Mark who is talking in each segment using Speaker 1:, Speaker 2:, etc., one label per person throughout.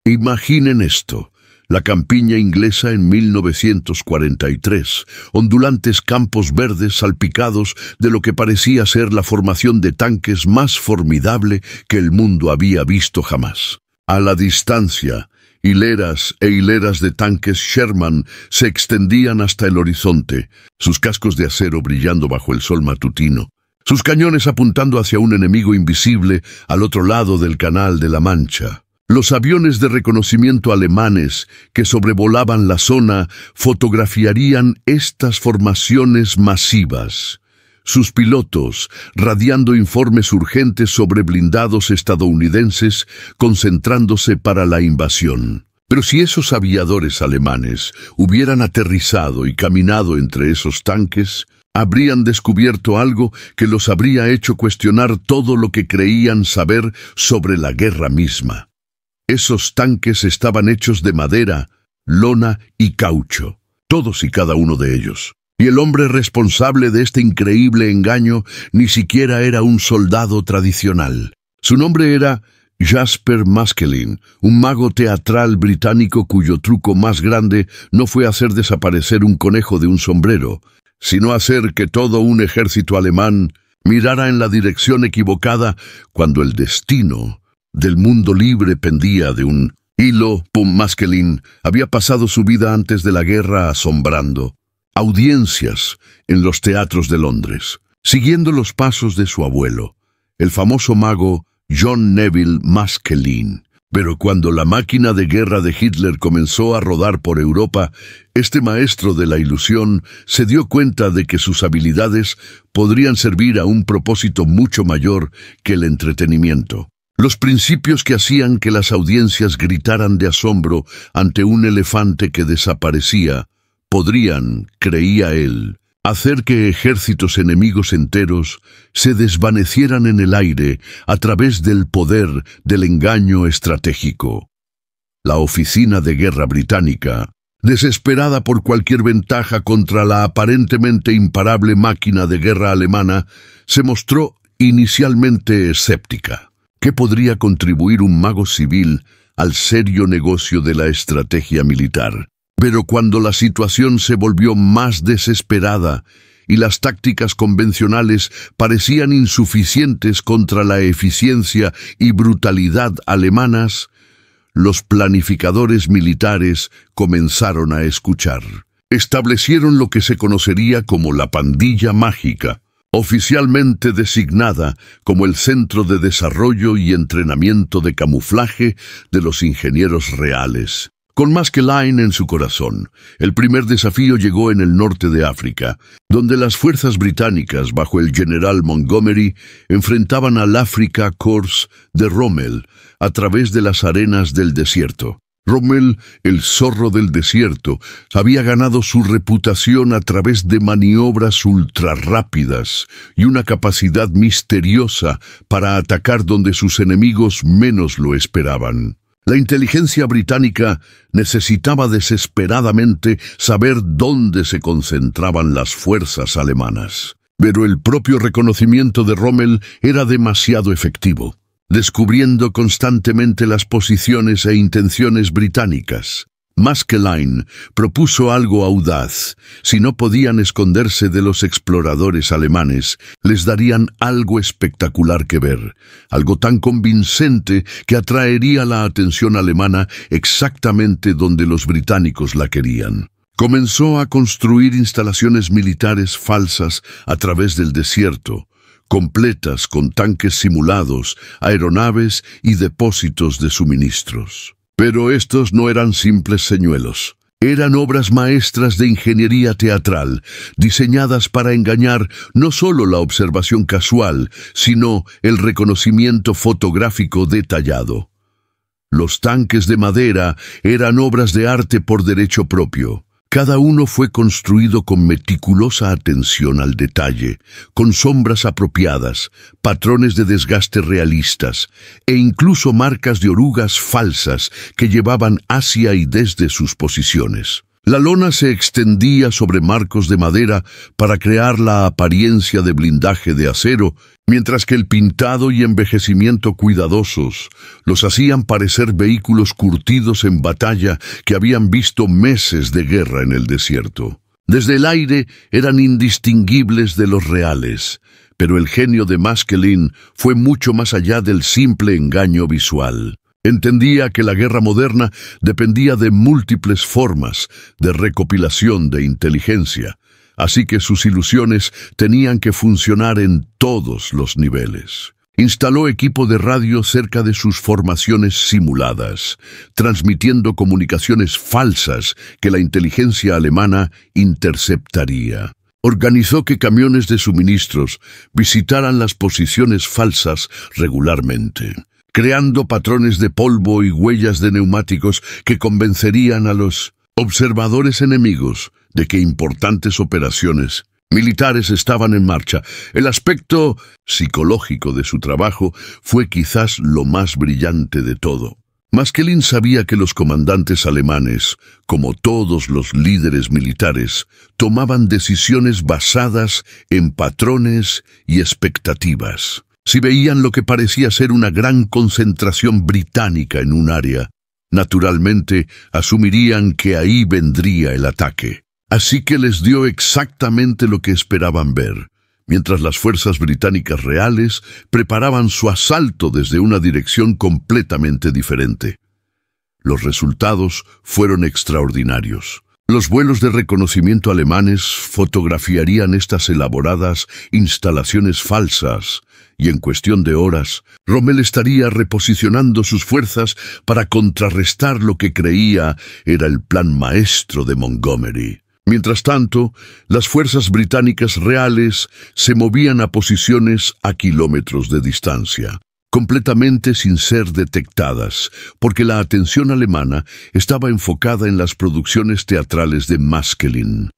Speaker 1: Imaginen esto. La campiña inglesa en 1943, ondulantes campos verdes salpicados de lo que parecía ser la formación de tanques más formidable que el mundo había visto jamás. A la distancia, hileras e hileras de tanques Sherman se extendían hasta el horizonte, sus cascos de acero brillando bajo el sol matutino, sus cañones apuntando hacia un enemigo invisible al otro lado del Canal de la Mancha. Los aviones de reconocimiento alemanes que sobrevolaban la zona fotografiarían estas formaciones masivas. Sus pilotos, radiando informes urgentes sobre blindados estadounidenses, concentrándose para la invasión. Pero si esos aviadores alemanes hubieran aterrizado y caminado entre esos tanques, habrían descubierto algo que los habría hecho cuestionar todo lo que creían saber sobre la guerra misma. Esos tanques estaban hechos de madera, lona y caucho, todos y cada uno de ellos. Y el hombre responsable de este increíble engaño ni siquiera era un soldado tradicional. Su nombre era Jasper Maskelyne, un mago teatral británico cuyo truco más grande no fue hacer desaparecer un conejo de un sombrero, sino hacer que todo un ejército alemán mirara en la dirección equivocada cuando el destino del mundo libre pendía de un hilo. Maskelyne había pasado su vida antes de la guerra asombrando audiencias en los teatros de Londres, siguiendo los pasos de su abuelo, el famoso mago John Neville Maskelyne. Pero cuando la máquina de guerra de Hitler comenzó a rodar por Europa, este maestro de la ilusión se dio cuenta de que sus habilidades podrían servir a un propósito mucho mayor que el entretenimiento. Los principios que hacían que las audiencias gritaran de asombro ante un elefante que desaparecía podrían, creía él, hacer que ejércitos enemigos enteros se desvanecieran en el aire a través del poder del engaño estratégico. La oficina de guerra británica, desesperada por cualquier ventaja contra la aparentemente imparable máquina de guerra alemana, se mostró inicialmente escéptica. ¿Qué podría contribuir un mago civil al serio negocio de la estrategia militar? Pero cuando la situación se volvió más desesperada y las tácticas convencionales parecían insuficientes contra la eficiencia y brutalidad alemanas, los planificadores militares comenzaron a escuchar. Establecieron lo que se conocería como la pandilla mágica, oficialmente designada como el Centro de Desarrollo y Entrenamiento de Camuflaje de los Ingenieros Reales. Con Maskelyne en su corazón, el primer desafío llegó en el norte de África, donde las fuerzas británicas, bajo el general Montgomery, enfrentaban al Afrika Korps de Rommel a través de las arenas del desierto. Rommel, el zorro del desierto, había ganado su reputación a través de maniobras ultrarrápidas y una capacidad misteriosa para atacar donde sus enemigos menos lo esperaban. La inteligencia británica necesitaba desesperadamente saber dónde se concentraban las fuerzas alemanas. Pero el propio reconocimiento de Rommel era demasiado efectivo, descubriendo constantemente las posiciones e intenciones británicas. Maskelyne propuso algo audaz. Si no podían esconderse de los exploradores alemanes, les darían algo espectacular que ver, algo tan convincente que atraería la atención alemana exactamente donde los británicos la querían. Comenzó a construir instalaciones militares falsas a través del desierto, completas con tanques simulados, aeronaves y depósitos de suministros. Pero estos no eran simples señuelos. Eran obras maestras de ingeniería teatral, diseñadas para engañar no solo la observación casual, sino el reconocimiento fotográfico detallado. Los tanques de madera eran obras de arte por derecho propio. Cada uno fue construido con meticulosa atención al detalle, con sombras apropiadas, patrones de desgaste realistas e incluso marcas de orugas falsas que llevaban hacia y desde sus posiciones. La lona se extendía sobre marcos de madera para crear la apariencia de blindaje de acero, mientras que el pintado y envejecimiento cuidadosos los hacían parecer vehículos curtidos en batalla que habían visto meses de guerra en el desierto. Desde el aire eran indistinguibles de los reales, pero el genio de Maskelyne fue mucho más allá del simple engaño visual. Entendía que la guerra moderna dependía de múltiples formas de recopilación de inteligencia, así que sus ilusiones tenían que funcionar en todos los niveles. Instaló equipo de radio cerca de sus formaciones simuladas, transmitiendo comunicaciones falsas que la inteligencia alemana interceptaría. Organizó que camiones de suministros visitaran las posiciones falsas regularmente, creando patrones de polvo y huellas de neumáticos que convencerían a los observadores enemigos de que importantes operaciones militares estaban en marcha. El aspecto psicológico de su trabajo fue quizás lo más brillante de todo. Maskelyne sabía que los comandantes alemanes, como todos los líderes militares, tomaban decisiones basadas en patrones y expectativas. Si veían lo que parecía ser una gran concentración británica en un área, naturalmente asumirían que ahí vendría el ataque. Así que les dio exactamente lo que esperaban ver, mientras las fuerzas británicas reales preparaban su asalto desde una dirección completamente diferente. Los resultados fueron extraordinarios. Los vuelos de reconocimiento alemanes fotografiarían estas elaboradas instalaciones falsas, y en cuestión de horas, Rommel estaría reposicionando sus fuerzas para contrarrestar lo que creía era el plan maestro de Montgomery. Mientras tanto, las fuerzas británicas reales se movían a posiciones a kilómetros de distancia, completamente sin ser detectadas, porque la atención alemana estaba enfocada en las producciones teatrales de Maskelyne.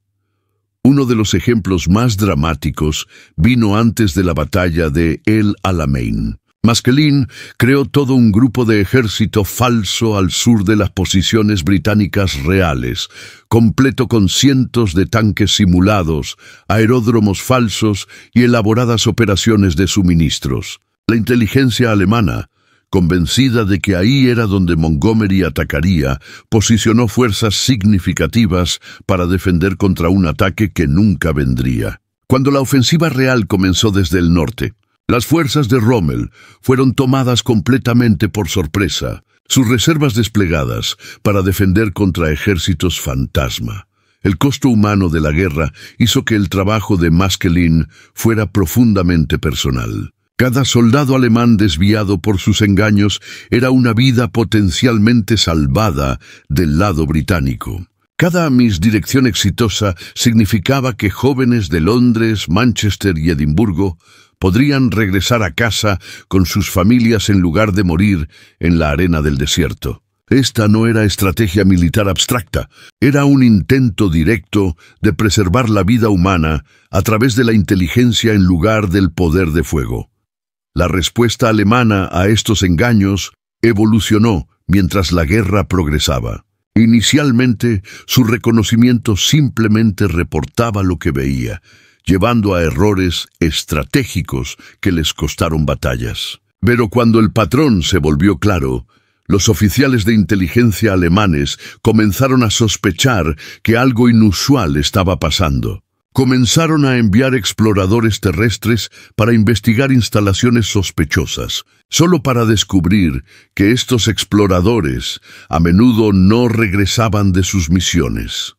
Speaker 1: Uno de los ejemplos más dramáticos vino antes de la batalla de El Alamein. Maskelyne creó todo un grupo de ejército falso al sur de las posiciones británicas reales, completo con cientos de tanques simulados, aeródromos falsos y elaboradas operaciones de suministros. La inteligencia alemana, convencida de que ahí era donde Montgomery atacaría, posicionó fuerzas significativas para defender contra un ataque que nunca vendría. Cuando la ofensiva real comenzó desde el norte, las fuerzas de Rommel fueron tomadas completamente por sorpresa, sus reservas desplegadas para defender contra ejércitos fantasma. El costo humano de la guerra hizo que el trabajo de Maskelyne fuera profundamente personal. Cada soldado alemán desviado por sus engaños era una vida potencialmente salvada del lado británico. Cada misdirección exitosa significaba que jóvenes de Londres, Manchester y Edimburgo podrían regresar a casa con sus familias en lugar de morir en la arena del desierto. Esta no era estrategia militar abstracta, era un intento directo de preservar la vida humana a través de la inteligencia en lugar del poder de fuego. La respuesta alemana a estos engaños evolucionó mientras la guerra progresaba. Inicialmente, su reconocimiento simplemente reportaba lo que veía, llevando a errores estratégicos que les costaron batallas. Pero cuando el patrón se volvió claro, los oficiales de inteligencia alemanes comenzaron a sospechar que algo inusual estaba pasando. Comenzaron a enviar exploradores terrestres para investigar instalaciones sospechosas, solo para descubrir que estos exploradores a menudo no regresaban de sus misiones.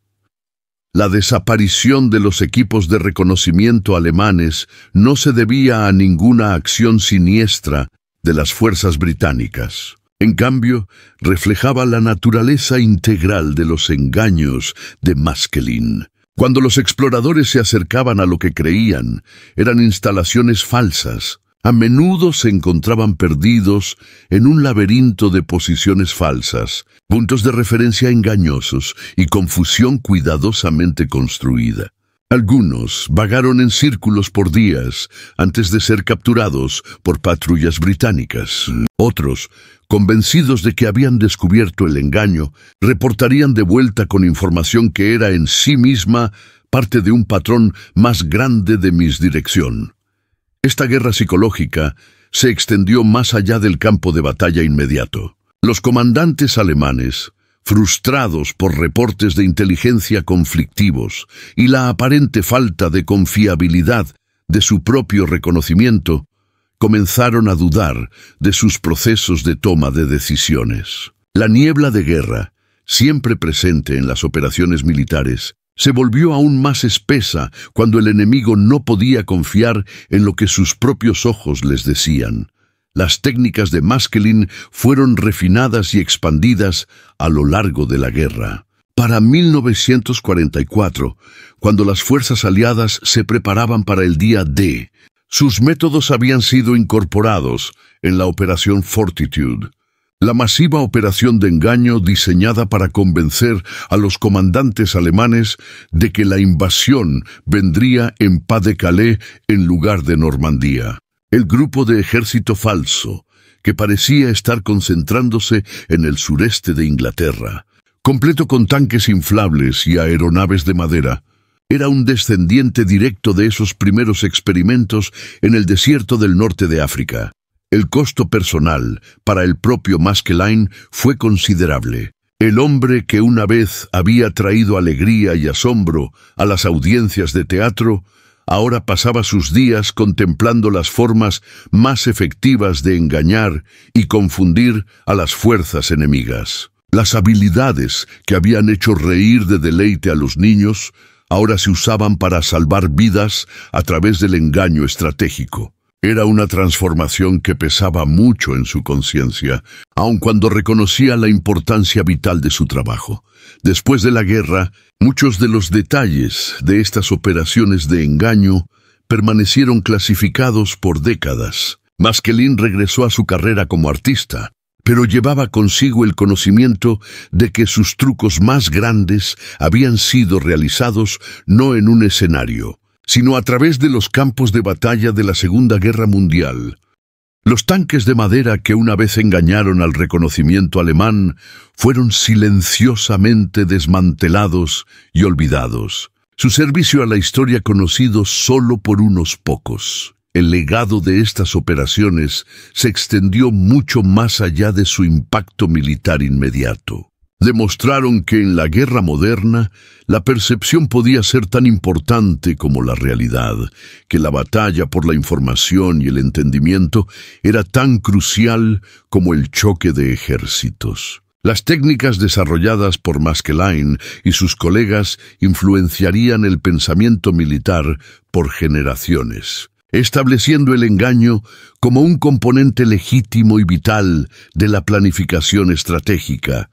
Speaker 1: La desaparición de los equipos de reconocimiento alemanes no se debía a ninguna acción siniestra de las fuerzas británicas. En cambio, reflejaba la naturaleza integral de los engaños de Maskelyne. Cuando los exploradores se acercaban a lo que creían, eran instalaciones falsas. A menudo se encontraban perdidos en un laberinto de posiciones falsas, puntos de referencia engañosos y confusión cuidadosamente construida. Algunos vagaron en círculos por días antes de ser capturados por patrullas británicas. Otros, convencidos de que habían descubierto el engaño, reportarían de vuelta con información que era en sí misma parte de un patrón más grande de misdirección. Esta guerra psicológica se extendió más allá del campo de batalla inmediato. Los comandantes alemanes, frustrados por reportes de inteligencia conflictivos y la aparente falta de confiabilidad de su propio reconocimiento, comenzaron a dudar de sus procesos de toma de decisiones. La niebla de guerra, siempre presente en las operaciones militares, se volvió aún más espesa cuando el enemigo no podía confiar en lo que sus propios ojos les decían. Las técnicas de Maskelyne fueron refinadas y expandidas a lo largo de la guerra. Para 1944, cuando las fuerzas aliadas se preparaban para el día D, sus métodos habían sido incorporados en la Operación Fortitude, la masiva operación de engaño diseñada para convencer a los comandantes alemanes de que la invasión vendría en Pas-de-Calais en lugar de Normandía. El grupo de ejército falso, que parecía estar concentrándose en el sureste de Inglaterra, completo con tanques inflables y aeronaves de madera, era un descendiente directo de esos primeros experimentos en el desierto del norte de África. El costo personal para el propio Maskelyne fue considerable. El hombre que una vez había traído alegría y asombro a las audiencias de teatro, ahora pasaba sus días contemplando las formas más efectivas de engañar y confundir a las fuerzas enemigas. Las habilidades que habían hecho reír de deleite a los niños ahora se usaban para salvar vidas a través del engaño estratégico. Era una transformación que pesaba mucho en su conciencia, aun cuando reconocía la importancia vital de su trabajo. Después de la guerra, muchos de los detalles de estas operaciones de engaño permanecieron clasificados por décadas. Maskelyne regresó a su carrera como artista, pero llevaba consigo el conocimiento de que sus trucos más grandes habían sido realizados no en un escenario, sino a través de los campos de batalla de la Segunda Guerra Mundial. Los tanques de madera que una vez engañaron al reconocimiento alemán fueron silenciosamente desmantelados y olvidados. Su servicio a la historia conocido solo por unos pocos. El legado de estas operaciones se extendió mucho más allá de su impacto militar inmediato. Demostraron que en la guerra moderna la percepción podía ser tan importante como la realidad, que la batalla por la información y el entendimiento era tan crucial como el choque de ejércitos. Las técnicas desarrolladas por Maskelyne y sus colegas influenciarían el pensamiento militar por generaciones, estableciendo el engaño como un componente legítimo y vital de la planificación estratégica.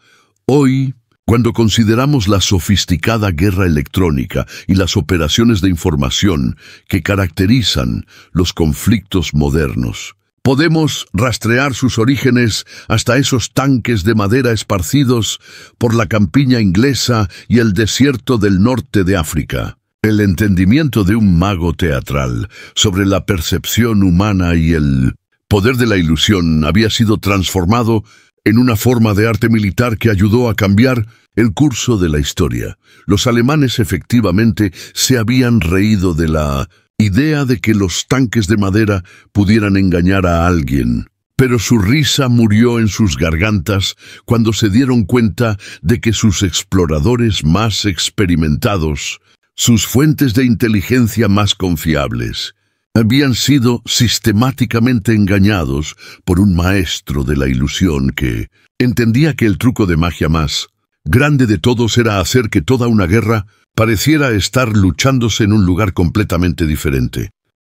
Speaker 1: Hoy, cuando consideramos la sofisticada guerra electrónica y las operaciones de información que caracterizan los conflictos modernos, podemos rastrear sus orígenes hasta esos tanques de madera esparcidos por la campiña inglesa y el desierto del norte de África. El entendimiento de un mago teatral sobre la percepción humana y el poder de la ilusión había sido transformado en una forma de arte militar que ayudó a cambiar el curso de la historia. Los alemanes efectivamente se habían reído de la idea de que los tanques de madera pudieran engañar a alguien, pero su risa murió en sus gargantas cuando se dieron cuenta de que sus exploradores más experimentados, sus fuentes de inteligencia más confiables, habían sido sistemáticamente engañados por un maestro de la ilusión que entendía que el truco de magia más grande de todos era hacer que toda una guerra pareciera estar luchándose en un lugar completamente diferente.